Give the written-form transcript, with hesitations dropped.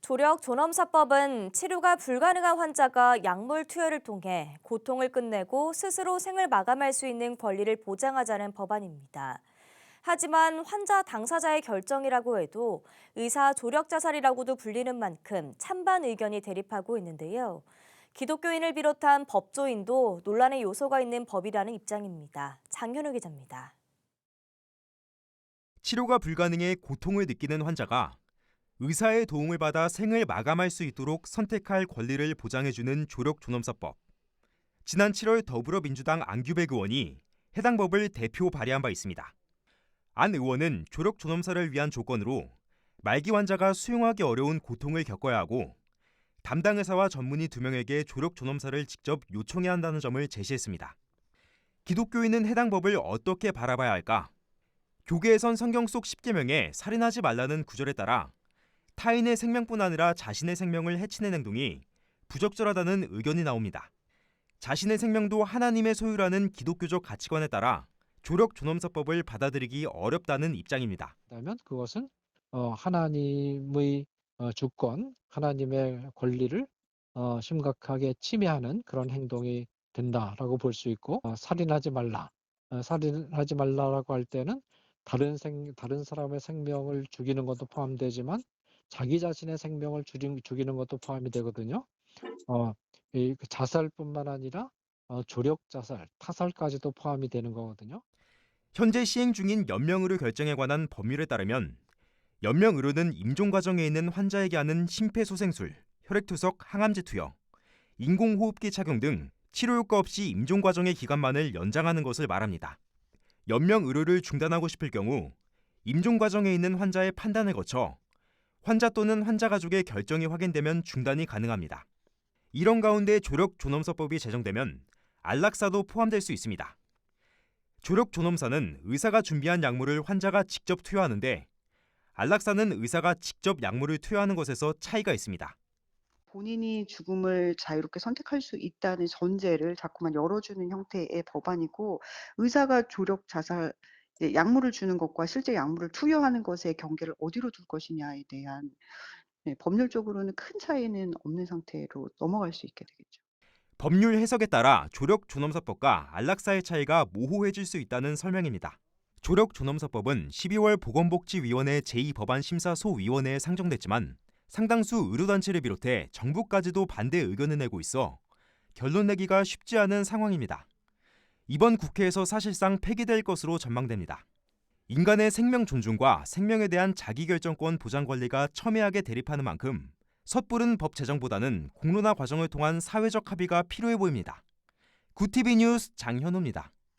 조력 존엄사법은 치료가 불가능한 환자가 약물 투여를 통해 고통을 끝내고 스스로 생을 마감할 수 있는 권리를 보장하자는 법안입니다. 하지만 환자 당사자의 결정이라고 해도 의사 조력 자살이라고도 불리는 만큼 찬반 의견이 대립하고 있는데요. 기독교인을 비롯한 법조인도 논란의 요소가 있는 법이라는 입장입니다. 장현우 기자입니다. 치료가 불가능해 고통을 느끼는 환자가 의사의 도움을 받아 생을 마감할 수 있도록 선택할 권리를 보장해주는 조력존엄사법. 지난 7월 더불어민주당 안규백 의원이 해당 법을 대표 발의한 바 있습니다. 안 의원은 조력존엄사를 위한 조건으로 말기 환자가 수용하기 어려운 고통을 겪어야 하고 담당 의사와 전문의 2명에게 조력존엄사를 직접 요청해야 한다는 점을 제시했습니다. 기독교인은 해당 법을 어떻게 바라봐야 할까? 교계에선 성경 속 10계명에 살인하지 말라는 구절에 따라 타인의 생명뿐 아니라 자신의 생명을 해치는 행동이 부적절하다는 의견이 나옵니다. 자신의 생명도 하나님의 소유라는 기독교적 가치관에 따라 조력존엄사법을 받아들이기 어렵다는 입장입니다. 그다면 그것은 하나님의 주권, 하나님의 권리를 심각하게 침해하는 그런 행동이 된다라고 볼 수 있고, 살인하지 말라. 살인하지 말라라고 할 때는 다른 사람의 생명을 죽이는 것도 포함되지만 자기 자신의 생명을 죽이는 것도 포함이 되거든요. 그 자살뿐만 아니라 조력 자살, 타살까지도 포함이 되는 거거든요. 현재 시행 중인 연명의료 결정에 관한 법률에 따르면 연명의료는 임종 과정에 있는 환자에게 하는 심폐소생술, 혈액투석, 항암제 투여, 인공호흡기 착용 등 치료 효과 없이 임종 과정의 기간만을 연장하는 것을 말합니다. 연명의료를 중단하고 싶을 경우 임종 과정에 있는 환자의 판단을 거쳐 환자 또는 환자 가족의 결정이 확인되면 중단이 가능합니다. 이런 가운데 조력존엄사법이 제정되면 안락사도 포함될 수 있습니다. 조력존엄사는 의사가 준비한 약물을 환자가 직접 투여하는데 안락사는 의사가 직접 약물을 투여하는 것에서 차이가 있습니다. 본인이 죽음을 자유롭게 선택할 수 있다는 전제를 자꾸만 열어주는 형태의 법안이고, 의사가 조력 자살 약물을 주는 것과 실제 약물을 투여하는 것의 경계를 어디로 둘 것이냐에 대한 법률적으로는 큰 차이는 없는 상태로 넘어갈 수 있게 되겠죠. 법률 해석에 따라 조력존엄사법과 안락사의 차이가 모호해질 수 있다는 설명입니다. 조력존엄사법은 12월 보건복지위원회 제2법안심사소위원회에 상정됐지만 상당수 의료단체를 비롯해 정부까지도 반대 의견을 내고 있어 결론 내기가 쉽지 않은 상황입니다. 이번 국회에서 사실상 폐기될 것으로 전망됩니다. 인간의 생명 존중과 생명에 대한 자기결정권 보장 권리가 첨예하게 대립하는 만큼 섣부른 법 제정보다는 공론화 과정을 통한 사회적 합의가 필요해 보입니다. 구티비 뉴스 장현우입니다.